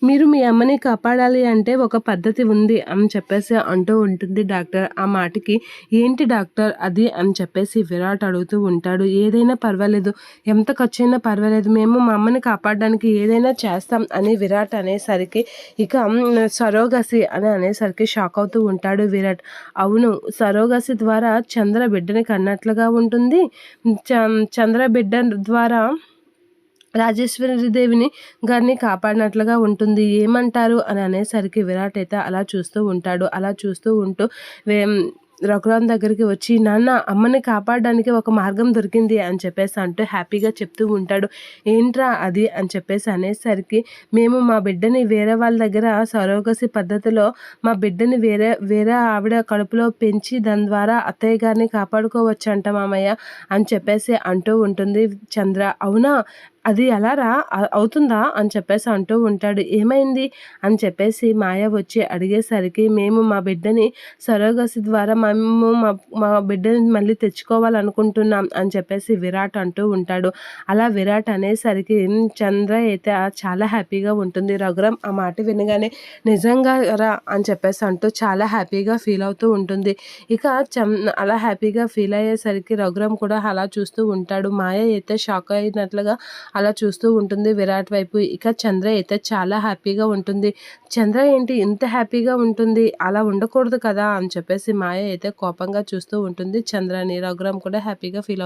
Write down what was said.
మీరు మీ అమ్మని కాపాడాలి అంటే ఒక పద్ధతి ఉంది అని చెప్పేసి అంటూ ఉంటుంది డాక్టర్. ఆ మాటకి ఏంటి డాక్టర్ అది అని చెప్పేసి విరాట్ అడుగుతూ ఉంటాడు. ఏదైనా పర్వాలేదు, ఎంత ఖర్చైనా పర్వాలేదు, మేము మా అమ్మని కాపాడడానికి ఏదైనా చేస్తాం అని విరాట్ అనేసరికి ఇక సరోగసి అని అనేసరికి షాక్ అవుతూ ఉంటాడు విరాట్. అవును, సరోగసి ద్వారా చంద్ర బిడ్డని కన్నట్లుగా ఉంటుంది. చంద్ర బిడ్డ ద్వారా రాజేశ్వరి గారిని కాపాడినట్లుగా ఉంటుంది, ఏమంటారు అని అనేసరికి విరాట్ అయితే అలా చూస్తూ ఉంటాడు. అలా చూస్తూ ఉంటూ రఘురామ్ దగ్గరికి వచ్చి, నాన్న అమ్మని కాపాడడానికి ఒక మార్గం దొరికింది అని చెప్పేసి అంటూ హ్యాపీగా చెప్తూ ఉంటాడు. ఏంట్రా అది అని చెప్పేసి అనేసరికి, మేము మా బిడ్డని వేరే వాళ్ళ దగ్గర సరోగసి పద్ధతిలో మా బిడ్డని వేరే వేరే ఆవిడ కడుపులో పెంచి దాని ద్వారా అత్తయ్య గారిని కాపాడుకోవచ్చు అంట మామయ్య అని చెప్పేసి అంటూ ఉంటుంది చంద్ర. అవునా, అది ఎలా రా అవుతుందా అని చెప్పేసి అంటూ ఉంటాడు. ఏమైంది అని చెప్పేసి మాయ వచ్చి అడిగేసరికి, మేము మా బిడ్డని సరోగసి ద్వారా మేము మా బిడ్డని మళ్ళీ తెచ్చుకోవాలనుకుంటున్నాం అని చెప్పేసి విరాట్ అంటూ ఉంటాడు. అలా విరాట్ అనేసరికి చంద్ర అయితే చాలా హ్యాపీగా ఉంటుంది. రఘురామ్ ఆ మాట వినగానే నిజంగా రా అని చెప్పేసి అంటూ చాలా హ్యాపీగా ఫీల్ అవుతూ ఉంటుంది. ఇక అలా హ్యాపీగా ఫీల్ అయ్యేసరికి రఘురామ్ కూడా అలా చూస్తూ ఉంటాడు. మాయ అయితే షాక్ అయినట్లుగా అలా చూస్తూ ఉంటుంది విరాట్ వైపు. ఇక చంద్ర అయితే చాలా హ్యాపీగా ఉంటుంది. చంద్ర ఏంటి ఇంత హ్యాపీగా ఉంటుంది, అలా ఉండకూడదు కదా అని చెప్పేసి మాయ అయితే కోపంగా చూస్తూ ఉంటుంది చంద్రని. రఘురామ్ కూడా హ్యాపీగా ఫీల్